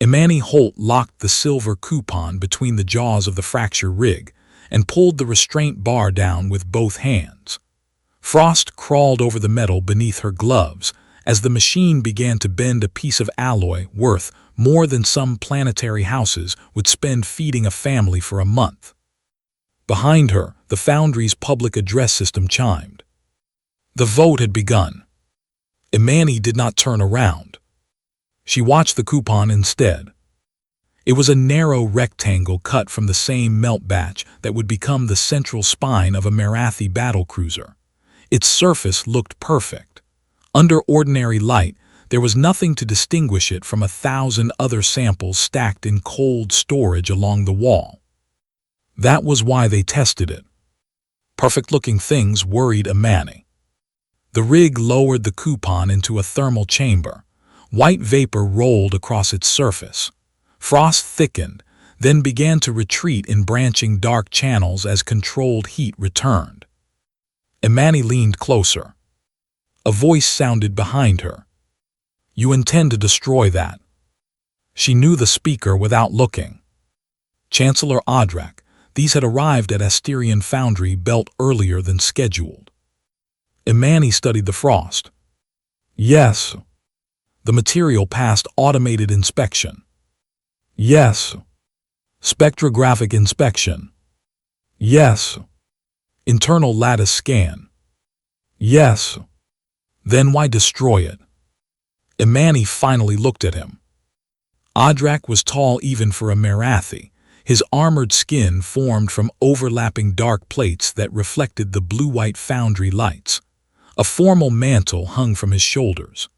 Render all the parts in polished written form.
Imani Holt locked the silver coupon between the jaws of the fracture rig and pulled the restraint bar down with both hands. Frost crawled over the metal beneath her gloves as the machine began to bend a piece of alloy worth more than some planetary houses would spend feeding a family for a month. Behind her, the foundry's public address system chimed. The vote had begun. Imani did not turn around. She watched the coupon instead. It was a narrow rectangle cut from the same melt batch that would become the central spine of a Marathi battlecruiser. Its surface looked perfect. Under ordinary light, there was nothing to distinguish it from 1,000 other samples stacked in cold storage along the wall. That was why they tested it. Perfect-looking things worried Imani. The rig lowered the coupon into a thermal chamber. White vapor rolled across its surface. Frost thickened, then began to retreat in branching dark channels as controlled heat returned. Imani leaned closer. A voice sounded behind her. You intend to destroy that. She knew the speaker without looking. Chancellor Odrak, these had arrived at Asterian Foundry Belt earlier than scheduled. Imani studied the frost. Yes. The material passed automated inspection. Yes. Spectrographic inspection. Yes. Internal lattice scan. Yes. Then why destroy it? Imani finally looked at him. Odrak was tall even for a Marathi. His armored skin formed from overlapping dark plates that reflected the blue-white foundry lights. A formal mantle hung from his shoulders.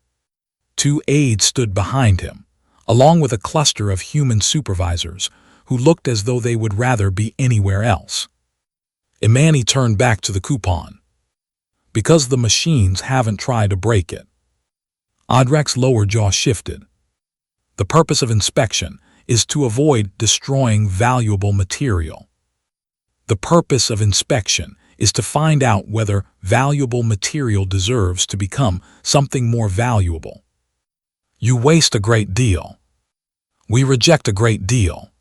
2 aides stood behind him, along with a cluster of human supervisors who looked as though they would rather be anywhere else. Imani turned back to the coupon. Because the machines haven't tried to break it. Odrak's lower jaw shifted. The purpose of inspection is to avoid destroying valuable material. The purpose of inspection is to find out whether valuable material deserves to become something more valuable. You waste a great deal. We reject a great deal.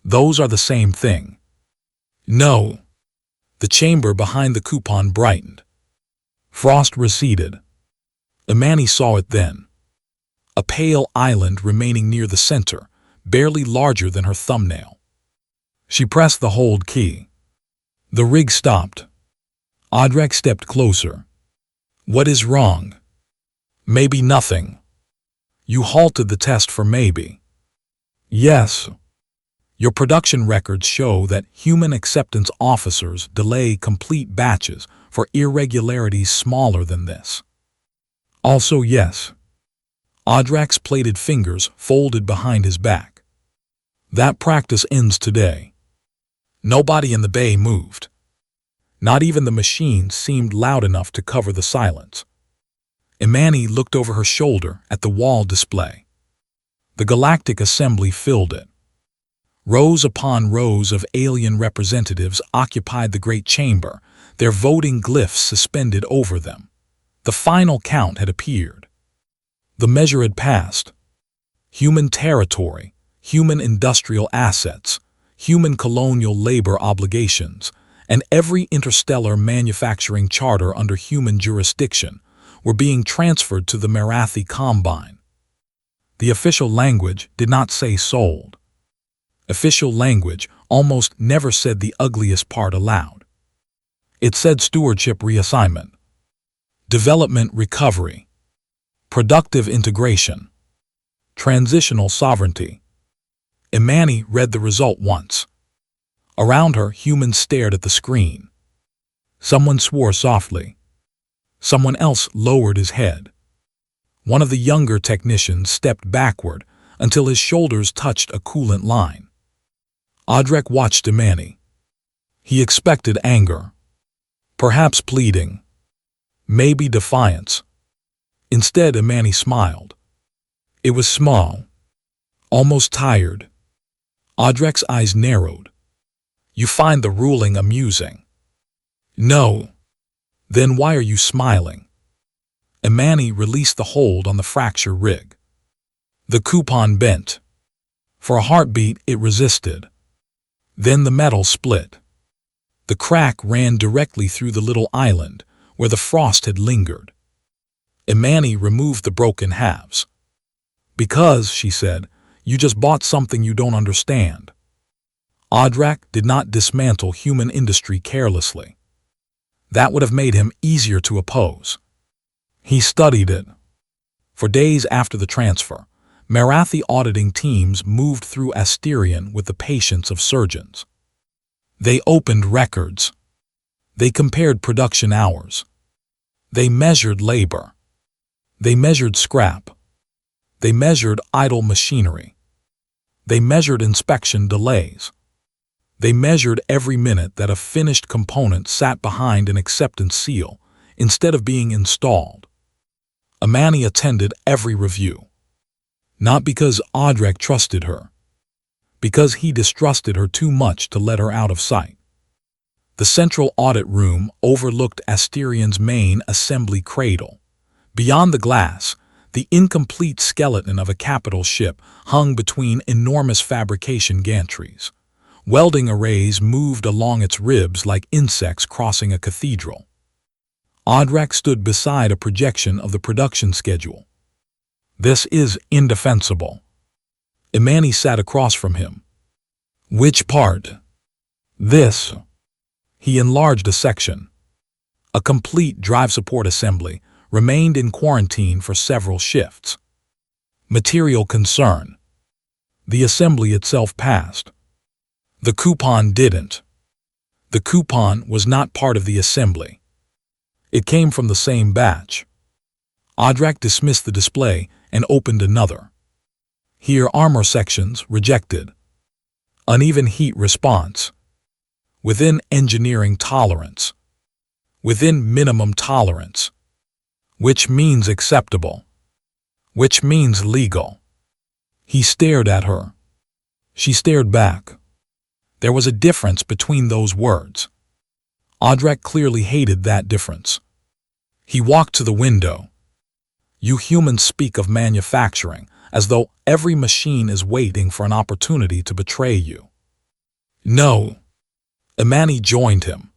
Those are the same thing. No. The chamber behind the coupon brightened. Frost receded. Imani saw it then. A pale island remaining near the center, barely larger than her thumbnail. She pressed the hold key. The rig stopped. Odrak stepped closer. What is wrong? Maybe nothing. You halted the test for maybe. Yes. Your production records show that human acceptance officers delay complete batches for irregularities smaller than this. Also yes. Odrak's plated fingers folded behind his back. That practice ends today. Nobody in the bay moved. Not even the machine seemed loud enough to cover the silence. Imani looked over her shoulder at the wall display. The Galactic Assembly filled it. Rows upon rows of alien representatives occupied the great chamber, their voting glyphs suspended over them. The final count had appeared. The measure had passed. Human territory, human industrial assets, human colonial labor obligations, and every interstellar manufacturing charter under human jurisdiction were being transferred to the Marathi Combine. The official language did not say sold. Official language almost never said the ugliest part aloud. It said stewardship reassignment, development recovery, productive integration, transitional sovereignty. Imani read the result once. Around her, humans stared at the screen. Someone swore softly. Someone else lowered his head. One of the younger technicians stepped backward until his shoulders touched a coolant line. Odrak watched Imani. He expected anger, perhaps pleading, maybe defiance. Instead, Imani smiled. It was small, almost tired. Odrak's eyes narrowed. You find the ruling amusing? No. Then why are you smiling? Imani released the hold on the fracture rig. The coupon bent. For a heartbeat, it resisted. Then the metal split. The crack ran directly through the little island where the frost had lingered. Imani removed the broken halves. "Because," she said, "you just bought something you don't understand." Audrak did not dismantle human industry carelessly. That would have made him easier to oppose. He studied it. For days after the transfer, Marathi auditing teams moved through Asterion with the patience of surgeons. They opened records. They compared production hours. They measured labor. They measured scrap. They measured idle machinery. They measured inspection delays. They measured every minute that a finished component sat behind an acceptance seal instead of being installed. Imani attended every review. Not because Audrak trusted her, because he distrusted her too much to let her out of sight. The central audit room overlooked Asterion's main assembly cradle. Beyond the glass, the incomplete skeleton of a capital ship hung between enormous fabrication gantries. Welding arrays moved along its ribs like insects crossing a cathedral. Audrak stood beside a projection of the production schedule. "This is indefensible." Imani sat across from him. "Which part?" "This." He enlarged a section. A complete drive support assembly remained in quarantine for several shifts. Material concern. The assembly itself passed. The coupon didn't. The coupon was not part of the assembly. It came from the same batch. Audrak dismissed the display and opened another. Here, armor sections rejected. Uneven heat response. Within engineering tolerance. Within minimum tolerance. Which means acceptable. Which means legal. He stared at her. She stared back. There was a difference between those words. Audrak clearly hated that difference. He walked to the window. "You humans speak of manufacturing as though every machine is waiting for an opportunity to betray you." "No." Imani joined him.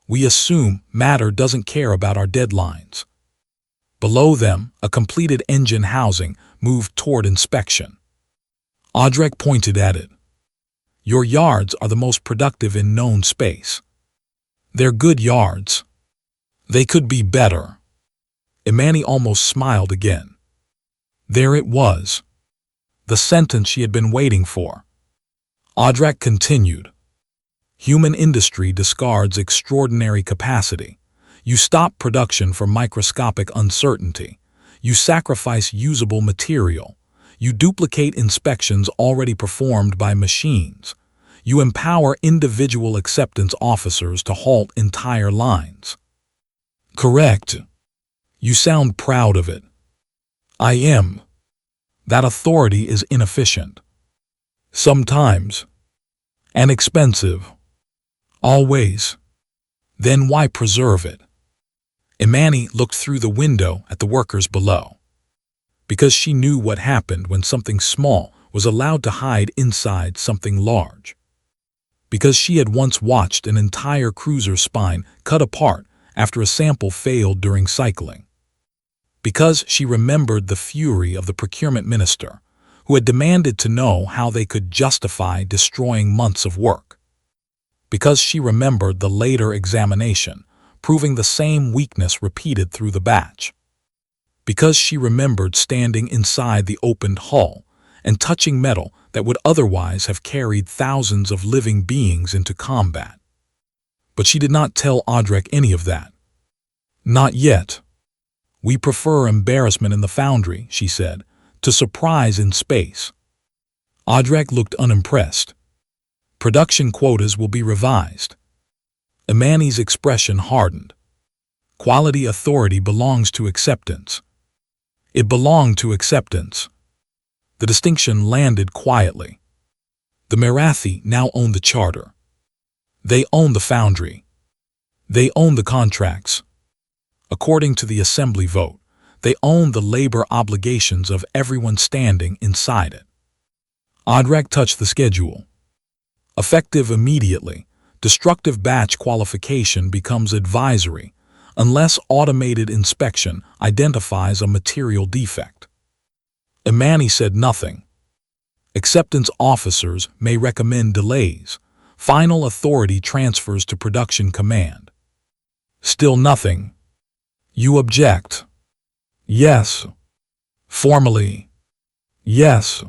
"We assume matter doesn't care about our deadlines." Below them, a completed engine housing moved toward inspection. Audrak pointed at it. "Your yards are the most productive in known space." "They're good yards." "They could be better." Imani almost smiled again. There it was. The sentence she had been waiting for. Audrak continued. "Human industry discards extraordinary capacity. You stop production for microscopic uncertainty. You sacrifice usable material. You duplicate inspections already performed by machines. You empower individual acceptance officers to halt entire lines." "Correct. You sound proud of it." "I am. That authority is inefficient. Sometimes. And expensive. Always. Then why preserve it?" Imani looked through the window at the workers below. Because she knew what happened when something small was allowed to hide inside something large. Because she had once watched an entire cruiser's spine cut apart after a sample failed during cycling. Because she remembered the fury of the procurement minister, who had demanded to know how they could justify destroying months of work. Because she remembered the later examination, proving the same weakness repeated through the batch. Because she remembered standing inside the opened hull and touching metal that would otherwise have carried thousands of living beings into combat. But she did not tell Audrak any of that. "Not yet. We prefer embarrassment in the foundry," she said, "to surprise in space." Audrak looked unimpressed. "Production quotas will be revised." Imani's expression hardened. Quality authority belongs to acceptance. It belonged to acceptance. The distinction landed quietly. The Marathi now owned the charter. They owned the foundry. They owned the contracts. According to the assembly vote, they owned the labor obligations of everyone standing inside it. Audrek touched the schedule. Effective immediately, destructive batch qualification becomes advisory unless automated inspection identifies a material defect. Imani said nothing. Acceptance officers may recommend delays. Final authority transfers to production command. Still nothing. You object. Yes. Formally. Yes.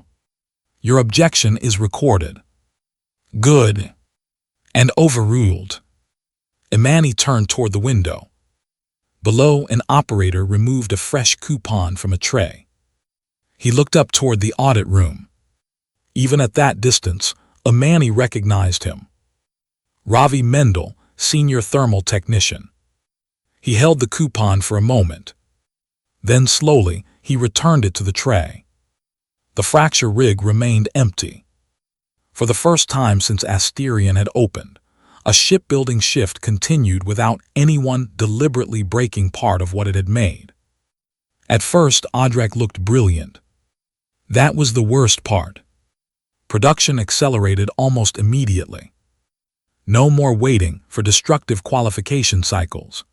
Your objection is recorded. Good. And overruled. Imani turned toward the window. Below, an operator removed a fresh coupon from a tray. He looked up toward the audit room. Even at that distance, Imani recognized him. Ravi Mendel, senior thermal technician. He held the coupon for a moment. Then slowly, he returned it to the tray. The fracture rig remained empty. For the first time since Asterion had opened, a shipbuilding shift continued without anyone deliberately breaking part of what it had made. At first, Audrek looked brilliant. That was the worst part. Production accelerated almost immediately. No more waiting for destructive qualification cycles.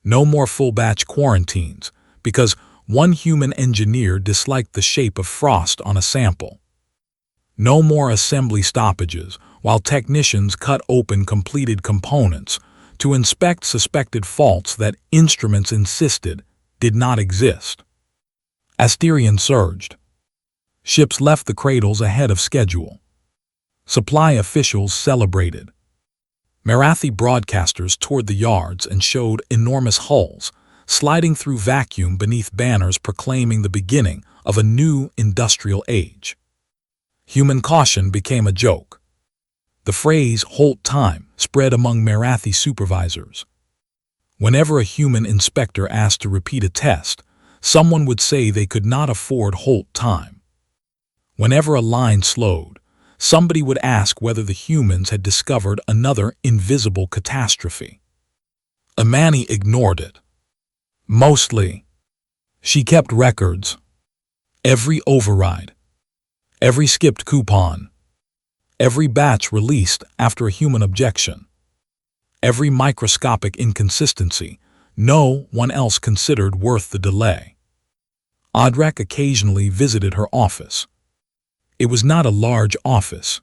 No more full batch quarantines, because one human engineer disliked the shape of frost on a sample. No more assembly stoppages while technicians cut open completed components to inspect suspected faults that instruments insisted did not exist. Asterion surged. Ships left the cradles ahead of schedule. Supply officials celebrated. Marathi broadcasters toured the yards and showed enormous hulls, sliding through vacuum beneath banners proclaiming the beginning of a new industrial age. Human caution became a joke. The phrase "hold time" spread among Marathi supervisors. Whenever a human inspector asked to repeat a test, someone would say they could not afford hold time. Whenever a line slowed, somebody would ask whether the humans had discovered another invisible catastrophe. Imani ignored it. Mostly. She kept records. Every override. Every skipped coupon. Every batch released after a human objection. Every microscopic inconsistency no one else considered worth the delay. Audrek occasionally visited her office. It was not a large office.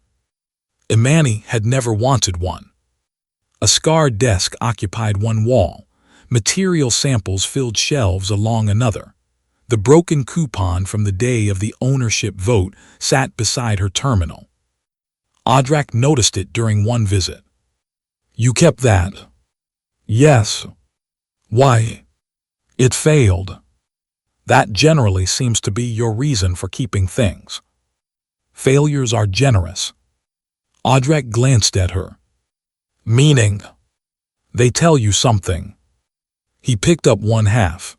Imani had never wanted one. A scarred desk occupied one wall. Material samples filled shelves along another. The broken coupon from the day of the ownership vote sat beside her terminal. Audrek noticed it during one visit. You kept that? Yes. Why? It failed. That generally seems to be your reason for keeping things. Failures are generous. Audrek glanced at her. Meaning? They tell you something. He picked up one half.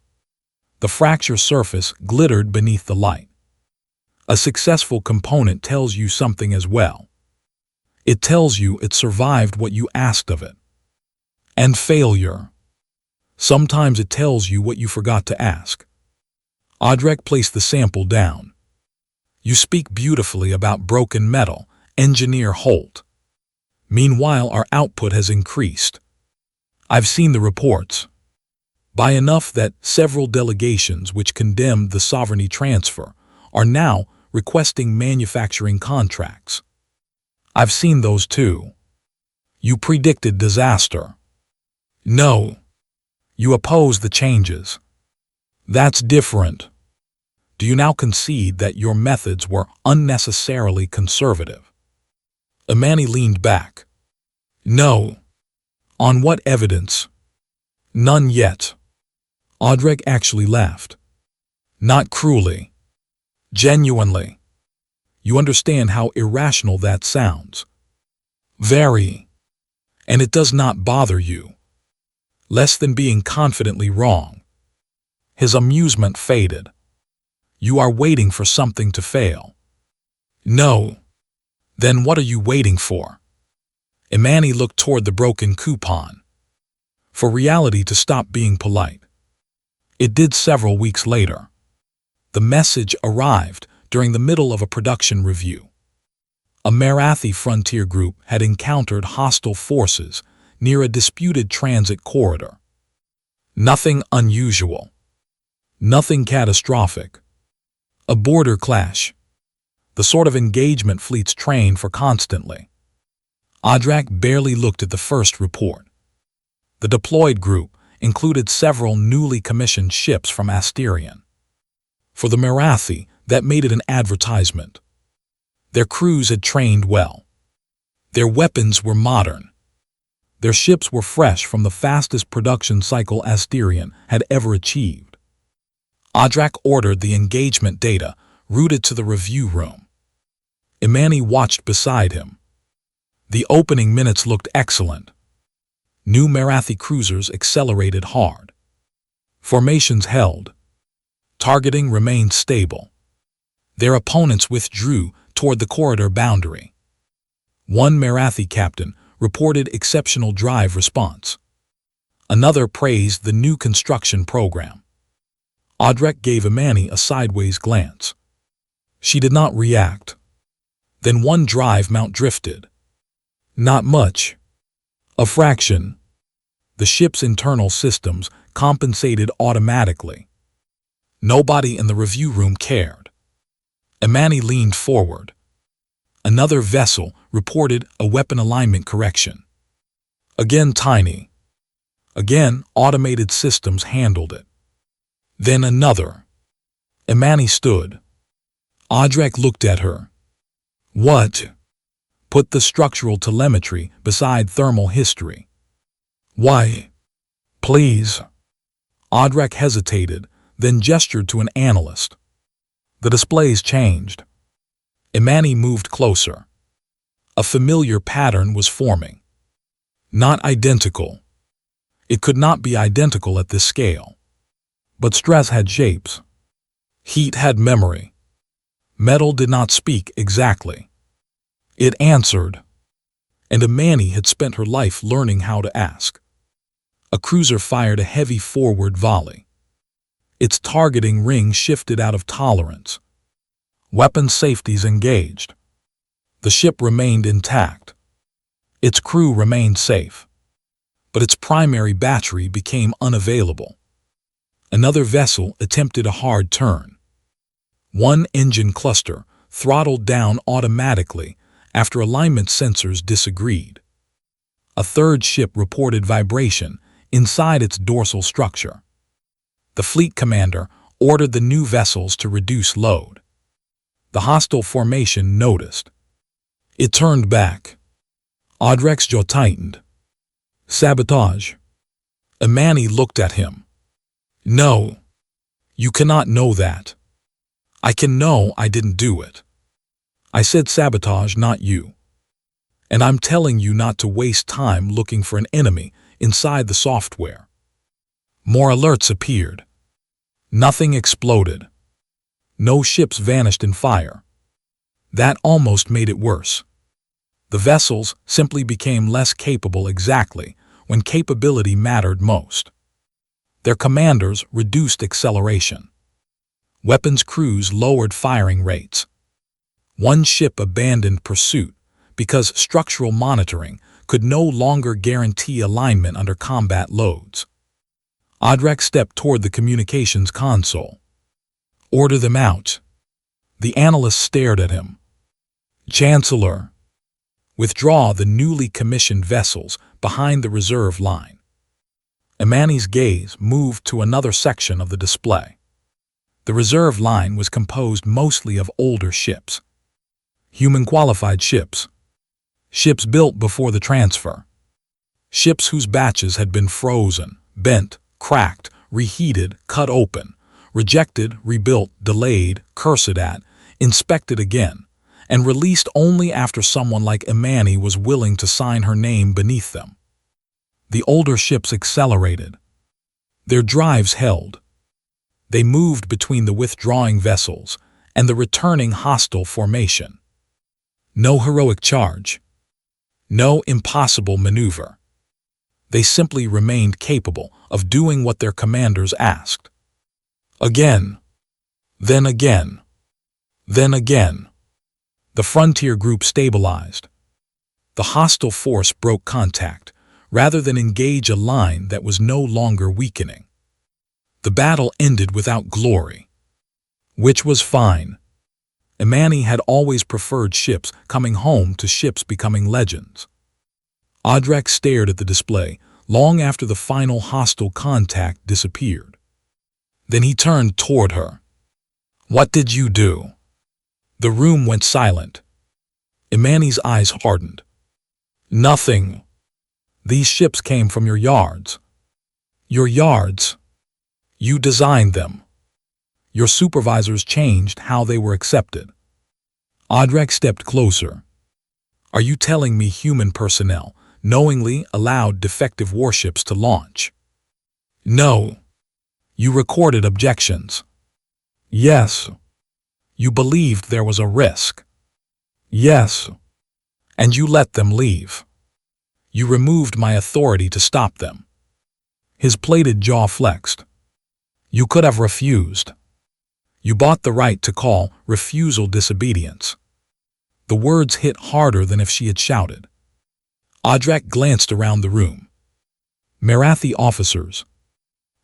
The fracture surface glittered beneath the light. A successful component tells you something as well. It tells you it survived what you asked of it. And failure. Sometimes it tells you what you forgot to ask. Audrek placed the sample down. You speak beautifully about broken metal, Engineer Holt. Meanwhile, our output has increased. I've seen the reports. By enough that several delegations which condemned the sovereignty transfer are now requesting manufacturing contracts. I've seen those too. You predicted disaster. No. You oppose the changes. That's different. Do you now concede that your methods were unnecessarily conservative? Imani leaned back. No. On what evidence? None yet. Audrek actually laughed. Not cruelly. Genuinely. You understand how irrational that sounds. Very. And it does not bother you. Less than being confidently wrong. His amusement faded. You are waiting for something to fail. No. Then what are you waiting for? Imani looked toward the broken coupon. For reality to stop being polite. It did several weeks later. The message arrived during the middle of a production review. A Marathi frontier group had encountered hostile forces near a disputed transit corridor. Nothing unusual. Nothing catastrophic. A border clash. The sort of engagement fleets train for constantly. Adrak barely looked at the first report. The deployed group included several newly commissioned ships from Asterion. For the Marathi, that made it an advertisement. Their crews had trained well. Their weapons were modern. Their ships were fresh from the fastest production cycle Asterion had ever achieved. Adrak ordered the engagement data routed to the review room. Imani watched beside him. The opening minutes looked excellent. New Marathi cruisers accelerated hard. Formations held. Targeting remained stable. Their opponents withdrew toward the corridor boundary. One Marathi captain reported exceptional drive response. Another praised the new construction program. Adrak gave Imani a sideways glance. She did not react. Then one drive mount drifted. Not much. A fraction. The ship's internal systems compensated automatically. Nobody in the review room cared. Imani leaned forward. Another vessel reported a weapon alignment correction. Again tiny. Again automated systems handled it. Then another. Imani stood. Adrak looked at her. What? Put the structural telemetry beside thermal history. Why? Please. Adrak hesitated, then gestured to an analyst. The displays changed. Imani moved closer. A familiar pattern was forming. Not identical. It could not be identical at this scale. But stress had shapes. Heat had memory. Metal did not speak exactly. It answered. And Imani had spent her life learning how to ask. A cruiser fired a heavy forward volley. Its targeting ring shifted out of tolerance. Weapon safeties engaged. The ship remained intact. Its crew remained safe. But its primary battery became unavailable. Another vessel attempted a hard turn. One engine cluster throttled down automatically after alignment sensors disagreed. A third ship reported vibration inside its dorsal structure. The fleet commander ordered the new vessels to reduce load. The hostile formation noticed. It turned back. Adrak's jaw tightened. Sabotage. Imani looked at him. No. You cannot know that. I can know I didn't do it. I said sabotage, not you. And I'm telling you not to waste time looking for an enemy inside the software. More alerts appeared. Nothing exploded. No ships vanished in fire. That almost made it worse. The vessels simply became less capable exactly when capability mattered most. Their commanders reduced acceleration. Weapons crews lowered firing rates. One ship abandoned pursuit because structural monitoring could no longer guarantee alignment under combat loads. Adrak stepped toward the communications console. Order them out. The analyst stared at him. Chancellor. Withdraw the newly commissioned vessels behind the reserve line. Imani's gaze moved to another section of the display. The reserve line was composed mostly of older ships. Human-qualified ships. Ships built before the transfer. Ships whose batches had been frozen, bent, cracked, reheated, cut open, rejected, rebuilt, delayed, cursed at, inspected again, and released only after someone like Imani was willing to sign her name beneath them. The older ships accelerated. Their drives held. They moved between the withdrawing vessels and the returning hostile formation. No heroic charge. No impossible maneuver. They simply remained capable of doing what their commanders asked. Again. Then again. Then again. The frontier group stabilized. The hostile force broke contact, rather than engage a line that was no longer weakening. The battle ended without glory, which was fine. Imani had always preferred ships coming home to ships becoming legends. Audrek stared at the display long after the final hostile contact disappeared. Then he turned toward her. "What did you do?" The room went silent. Imani's eyes hardened. "Nothing. These ships came from your yards." "Your yards? You designed them. Your supervisors changed how they were accepted." Audrek stepped closer. "Are you telling me human personnel knowingly allowed defective warships to launch?" "No." "You recorded objections?" "Yes." "You believed there was a risk?" "Yes." "And you let them leave?" "You removed my authority to stop them." His plated jaw flexed. "You could have refused. You bought the right to call refusal disobedience." The words hit harder than if she had shouted. Audrek glanced around the room. Marathi officers,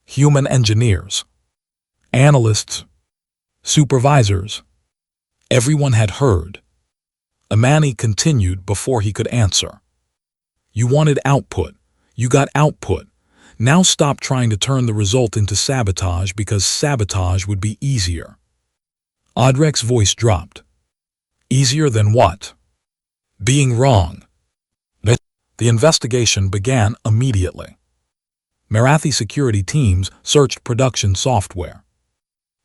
human engineers, analysts, supervisors. Everyone had heard. Imani continued before he could answer. "You wanted output. You got output. Now stop trying to turn the result into sabotage because sabotage would be easier." Audrek's voice dropped. "Easier than what?" "Being wrong." The investigation began immediately. Marathi security teams searched production software.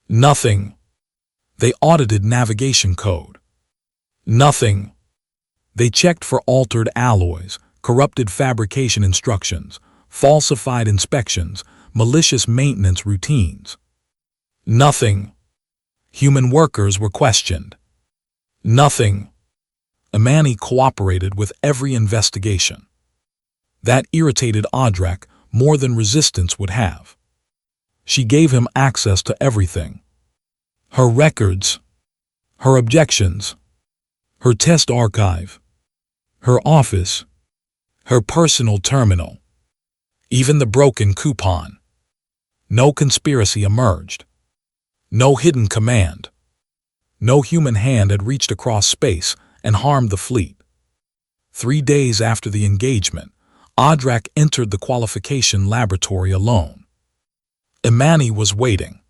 Nothing. They audited navigation code. Nothing. They checked for altered alloys, corrupted fabrication instructions, falsified inspections, malicious maintenance routines. Nothing. Human workers were questioned. Nothing. Imani cooperated with every investigation. That irritated Audrek more than resistance would have. She gave him access to everything. Her records, her objections, her test archive, her office, her personal terminal, even the broken coupon. No conspiracy emerged. No hidden command. No human hand had reached across space and harmed the fleet. 3 days after the engagement, Audrek entered the qualification laboratory alone. Imani was waiting.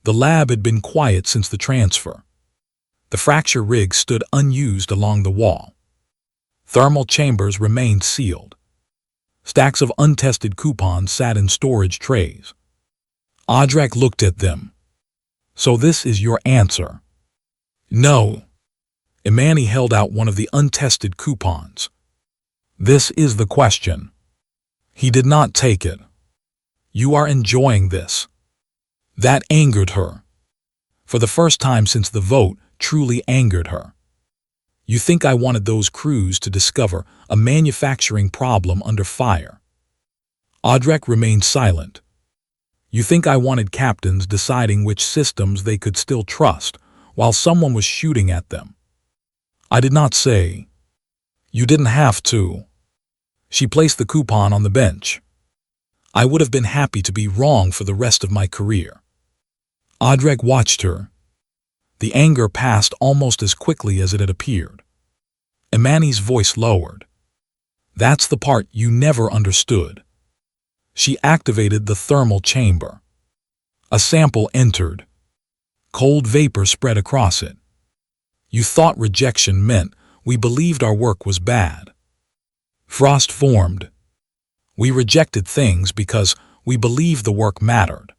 The lab had been quiet since the transfer. The fracture rig stood unused along the wall. Thermal chambers remained sealed. Stacks of untested coupons sat in storage trays. Audrek looked at them. "So this is your answer?" "No." Imani held out one of the untested coupons. "This is the question." He did not take it. "You are enjoying this." That angered her. For the first time since the vote, truly angered her. "You think I wanted those crews to discover a manufacturing problem under fire?" Audrek remained silent. "You think I wanted captains deciding which systems they could still trust while someone was shooting at them?" "I did not say." "You didn't have to." She placed the coupon on the bench. "I would have been happy to be wrong for the rest of my career." Audrek watched her. The anger passed almost as quickly as it had appeared. Imani's voice lowered. "That's the part you never understood." She activated the thermal chamber. A sample entered. Cold vapor spread across it. "You thought rejection meant we believed our work was bad." Frost formed. "We rejected things because we believed the work mattered."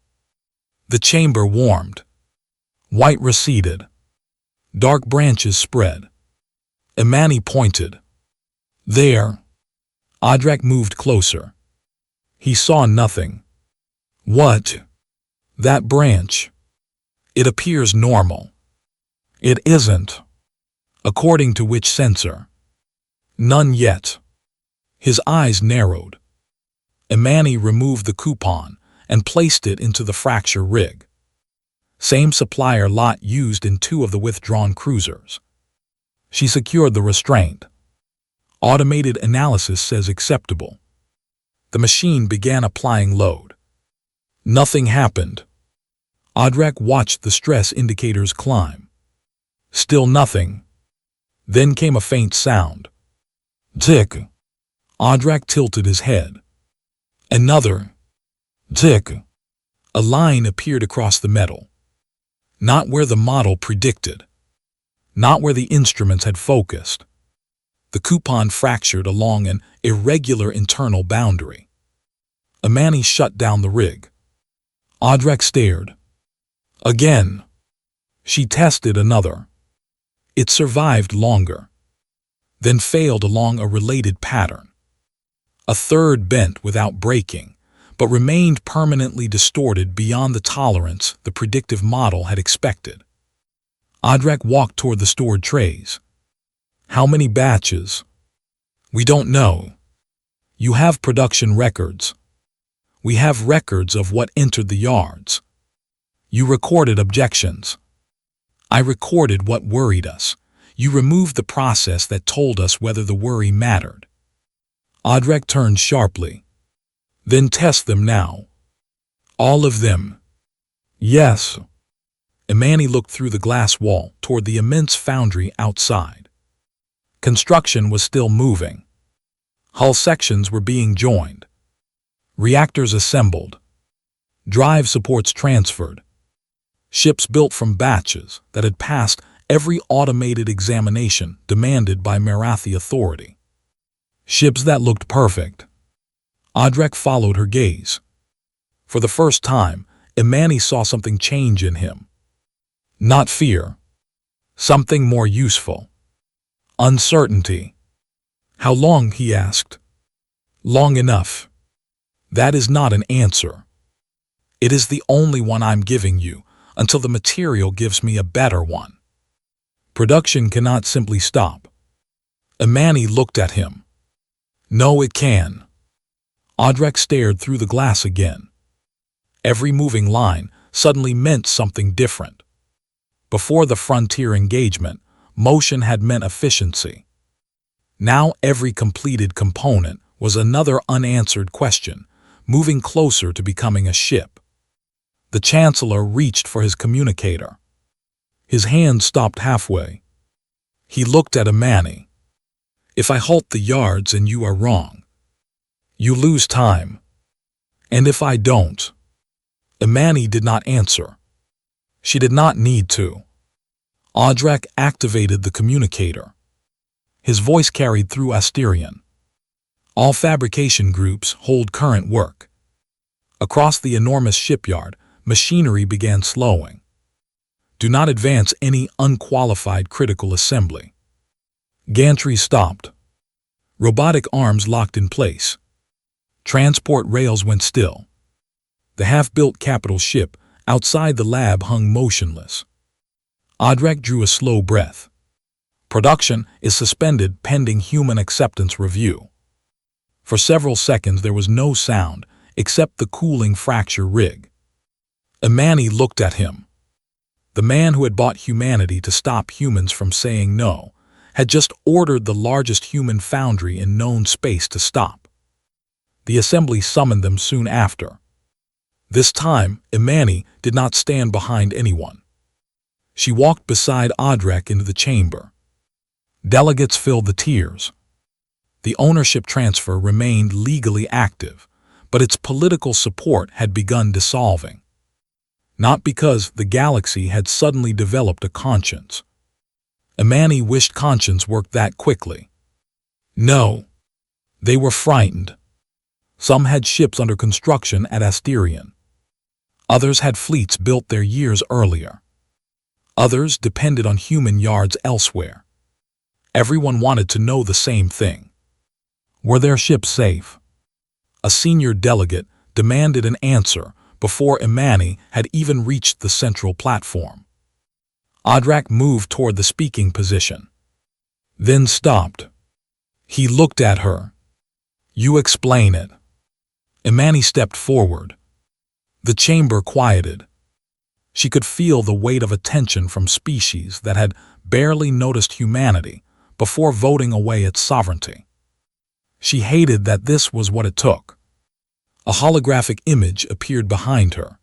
The chamber warmed. White receded. Dark branches spread. Imani pointed. "There." Audrek moved closer. He saw nothing. "What?" "That branch. It appears normal." "It isn't." "According to which sensor?" "None yet." His eyes narrowed. Imani removed the coupon and placed it into the fracture rig. Same supplier lot used in 2 of the withdrawn cruisers. She secured the restraint. Automated analysis says acceptable. The machine began applying load. Nothing happened. Audrek watched the stress indicators climb. Still nothing. Then came a faint sound. Tick. Audrek tilted his head. Another. Tick. A line appeared across the metal. Not where the model predicted. Not where the instruments had focused. The coupon fractured along an irregular internal boundary. Amani shut down the rig. Audrek stared. Again. She tested another. It survived longer, then failed along a related pattern. A third bent without breaking, but remained permanently distorted beyond the tolerance the predictive model had expected. Audrek walked toward the stored trays. How many batches? We don't know. You have production records. We have records of what entered the yards. You recorded objections. I recorded what worried us. You removed the process that told us whether the worry mattered. Audrek turned sharply. Then test them now. All of them. Yes. Amani looked through the glass wall toward the immense foundry outside. Construction was still moving. Hull sections were being joined. Reactors assembled. Drive supports transferred. Ships built from batches that had passed every automated examination demanded by Marathi authority. Ships that looked perfect. Audrek followed her gaze. For the first time, Amani saw something change in him. Not fear. Something more useful. Uncertainty. How long, he asked. Long enough. That is not an answer. It is the only one I'm giving you, until the material gives me a better one. Production cannot simply stop. Amani looked at him. No, it can. Audrek stared through the glass again. Every moving line suddenly meant something different. Before the frontier engagement, motion had meant efficiency. Now every completed component was another unanswered question, moving closer to becoming a ship. The Chancellor reached for his communicator. His hand stopped halfway. He looked at Amani. If I halt the yards and you are wrong, you lose time. And if I don't? Amani did not answer. She did not need to. Audrek activated the communicator. His voice carried through Asterian. All fabrication groups hold current work. Across the enormous shipyard, machinery began slowing. Do not advance any unqualified critical assembly. Gantry stopped. Robotic arms locked in place. Transport rails went still. The half-built capital ship outside the lab hung motionless. Audrek drew a slow breath. Production is suspended pending human acceptance review. For several seconds there was no sound except the cooling fracture rig. Amani looked at him. The man who had bought humanity to stop humans from saying no had just ordered the largest human foundry in known space to stop. The assembly summoned them soon after. This time, Amani did not stand behind anyone. She walked beside Audrek into the chamber. Delegates filled the tiers. The ownership transfer remained legally active, but its political support had begun dissolving. Not because the galaxy had suddenly developed a conscience. Amani wished conscience worked that quickly. No. They were frightened. Some had ships under construction at Asterian. Others had fleets built there years earlier. Others depended on human yards elsewhere. Everyone wanted to know the same thing. Were their ships safe? A senior delegate demanded an answer before Amani had even reached the central platform. Audrek moved toward the speaking position. Then stopped. He looked at her. You explain it. Amani stepped forward. The chamber quieted. She could feel the weight of attention from species that had barely noticed humanity before voting away its sovereignty. She hated that this was what it took. A holographic image appeared behind her.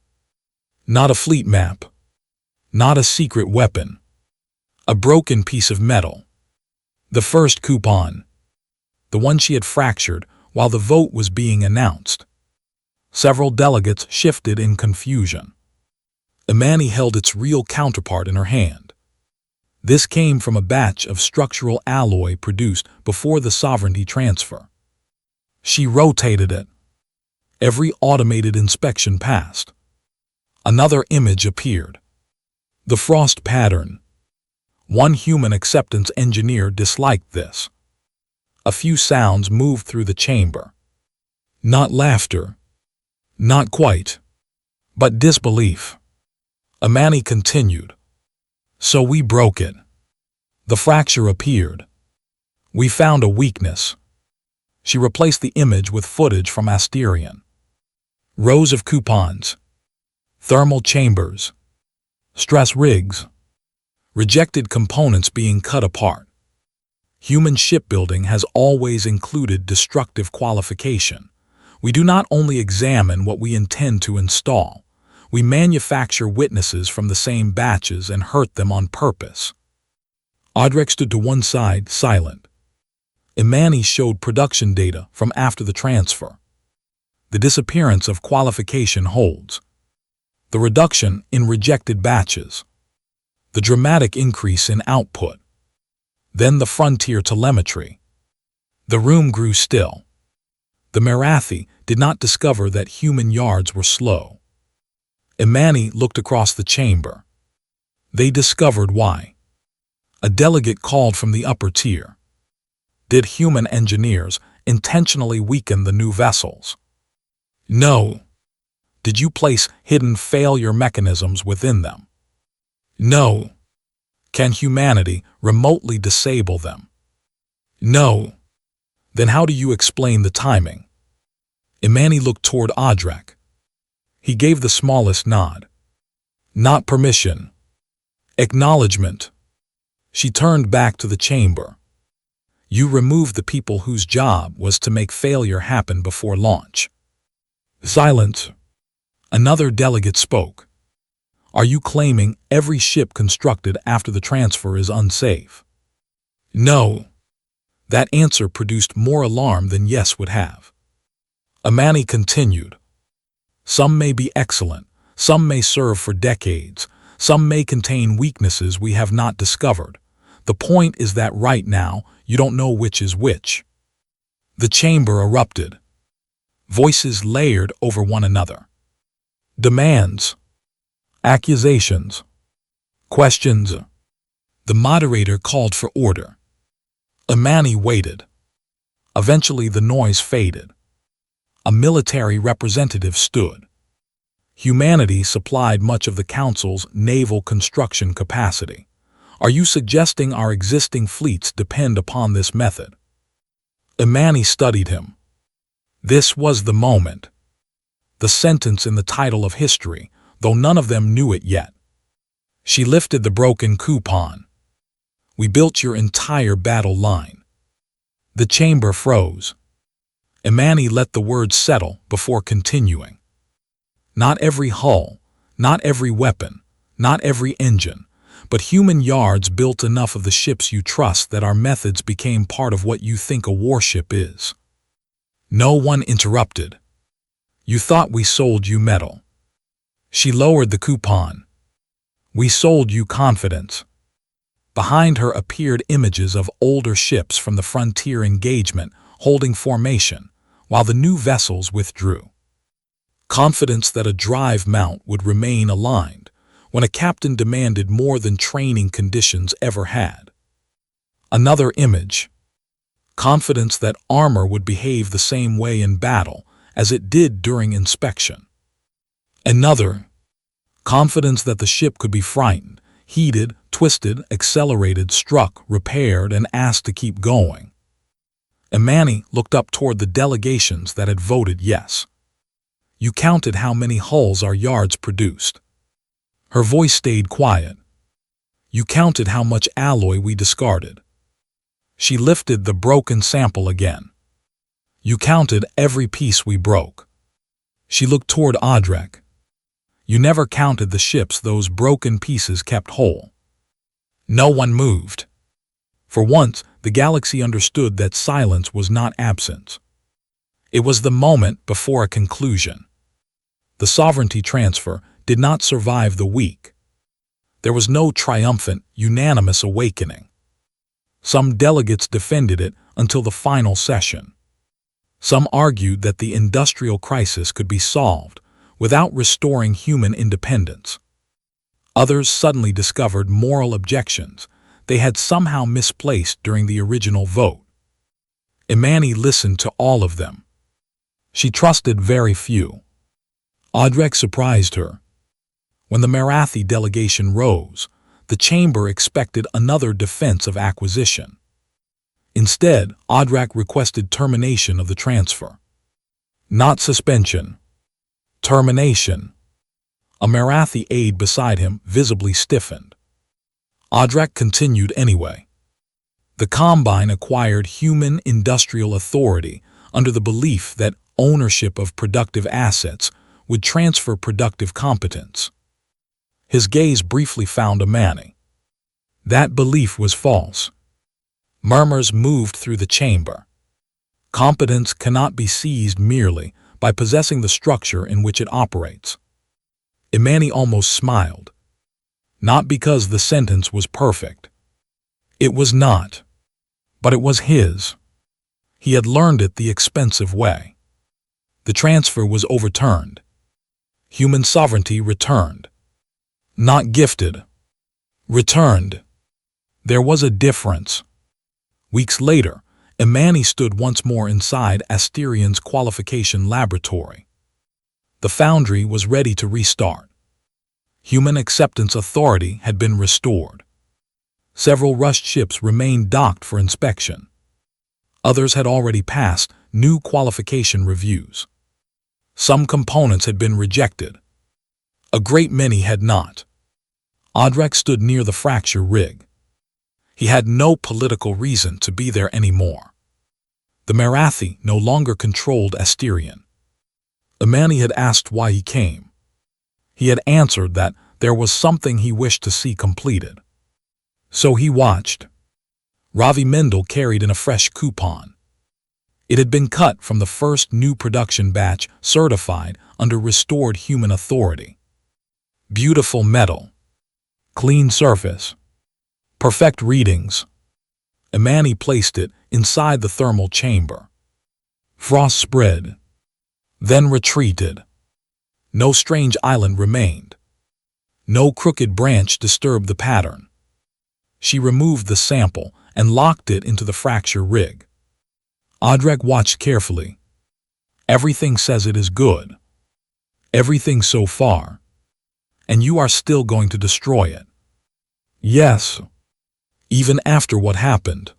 Not a fleet map. Not a secret weapon. A broken piece of metal. The first coupon. The one she had fractured while the vote was being announced. Several delegates shifted in confusion. Imani held its real counterpart in her hand. This came from a batch of structural alloy produced before the sovereignty transfer. She rotated it. Every automated inspection passed. Another image appeared. The frost pattern. One human acceptance engineer disliked this. A few sounds moved through the chamber. Not laughter. Not quite. But disbelief. Imani continued. So we broke it. The fracture appeared. We found a weakness. She replaced the image with footage from Asterion. Rows of coupons. Thermal chambers. Stress rigs. Rejected components being cut apart. Human shipbuilding has always included destructive qualification. We do not only examine what we intend to install, we manufacture witnesses from the same batches and hurt them on purpose. Audrek stood to one side, silent. Imani showed production data from after the transfer. The disappearance of qualification holds. The reduction in rejected batches. The dramatic increase in output. Then the frontier telemetry. The room grew still. The Marathi did not discover that human yards were slow. Imani looked across the chamber. They discovered why. A delegate called from the upper tier. Did human engineers intentionally weaken the new vessels? No. Did you place hidden failure mechanisms within them? No. Can humanity remotely disable them? No. Then how do you explain the timing? Imani looked toward Audrek. He gave the smallest nod. Not permission. Acknowledgement. She turned back to the chamber. You removed the people whose job was to make failure happen before launch. Silence. Another delegate spoke. Are you claiming every ship constructed after the transfer is unsafe? No. That answer produced more alarm than yes would have. Imani continued. Some may be excellent, some may serve for decades, some may contain weaknesses we have not discovered. The point is that right now, you don't know which is which. The chamber erupted. Voices layered over one another. Demands. Accusations. Questions. The moderator called for order. Imani waited. Eventually the noise faded. A military representative stood. Humanity supplied much of the Council's naval construction capacity. Are you suggesting our existing fleets depend upon this method? Imani studied him. This was the moment. The sentence in the title of history, though none of them knew it yet. She lifted the broken coupon. We built your entire battle line. The chamber froze. Imani let the words settle before continuing. Not every hull, not every weapon, not every engine, but human yards built enough of the ships you trust that our methods became part of what you think a warship is. No one interrupted. You thought we sold you metal. She lowered the coupon. We sold you confidence. Behind her appeared images of older ships from the frontier engagement holding formation, while the new vessels withdrew. Confidence that a drive mount would remain aligned when a captain demanded more than training conditions ever had. Another image. Confidence that armor would behave the same way in battle as it did during inspection. Another. Confidence that the ship could be frightened, heated, twisted, accelerated, struck, repaired, and asked to keep going. Imani looked up toward the delegations that had voted yes. You counted how many hulls our yards produced. Her voice stayed quiet. You counted how much alloy we discarded. She lifted the broken sample again. You counted every piece we broke. She looked toward Audrek. You never counted the ships those broken pieces kept whole. No one moved. For once, the galaxy understood that silence was not absence. It was the moment before a conclusion. The sovereignty transfer did not survive the week. There was no triumphant, unanimous awakening. Some delegates defended it until the final session. Some argued that the industrial crisis could be solved without restoring human independence. Others suddenly discovered moral objections they had somehow misplaced during the original vote. Imani listened to all of them. She trusted very few. Audrek surprised her. When the Marathi delegation rose, the chamber expected another defense of acquisition. Instead, Audrek requested termination of the transfer. Not suspension. Termination. A Marathi aide beside him visibly stiffened. Audrek continued anyway. The Combine acquired human industrial authority under the belief that ownership of productive assets would transfer productive competence. His gaze briefly found Imani. That belief was false. Murmurs moved through the chamber. Competence cannot be seized merely by possessing the structure in which it operates. Imani almost smiled. Not because the sentence was perfect. It was not. But it was his. He had learned it the expensive way. The transfer was overturned. Human sovereignty returned. Not gifted. Returned. There was a difference. Weeks later, Imani stood once more inside Asterian's qualification laboratory. The foundry was ready to restart. Human acceptance authority had been restored. Several rushed ships remained docked for inspection. Others had already passed new qualification reviews. Some components had been rejected. A great many had not. Audrek stood near the fracture rig. He had no political reason to be there anymore. The Marathi no longer controlled Asterian. Imani had asked why he came. He had answered that there was something he wished to see completed. So he watched. Ravi Mendel carried in a fresh coupon. It had been cut from the first new production batch certified under restored human authority. Beautiful metal. Clean surface. Perfect readings. Imani placed it inside the thermal chamber. Frost spread. Then retreated. No strange island remained. No crooked branch disturbed the pattern. She removed the sample and locked it into the fracture rig. Audrek watched carefully. Everything says it is good. Everything so far. And you are still going to destroy it. Yes. Even after what happened.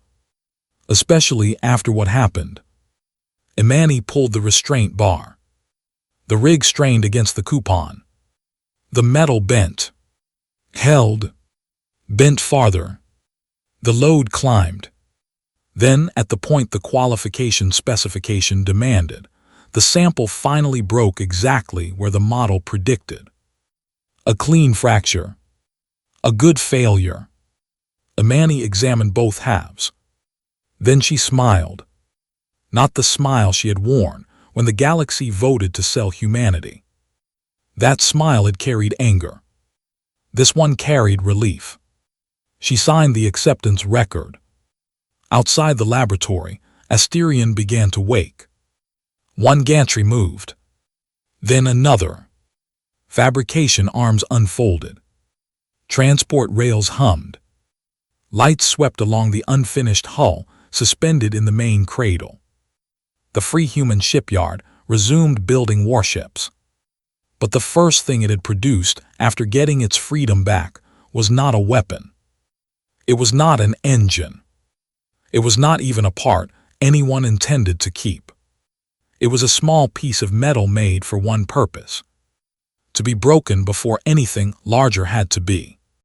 Especially after what happened. Imani pulled the restraint bar. The rig strained against the coupon. The metal bent. Held. Bent farther. The load climbed. Then, at the point the qualification specification demanded, the sample finally broke exactly where the model predicted. A clean fracture. A good failure. Imani examined both halves. Then she smiled. Not the smile she had worn when the galaxy voted to sell humanity. That smile had carried anger. This one carried relief. She signed the acceptance record. Outside the laboratory, Asterian began to wake. One gantry moved. Then another. Fabrication arms unfolded. Transport rails hummed. Lights swept along the unfinished hull, suspended in the main cradle. The free human shipyard resumed building warships. But the first thing it had produced after getting its freedom back was not a weapon. It was not an engine. It was not even a part anyone intended to keep. It was a small piece of metal made for one purpose: to be broken before anything larger had to be.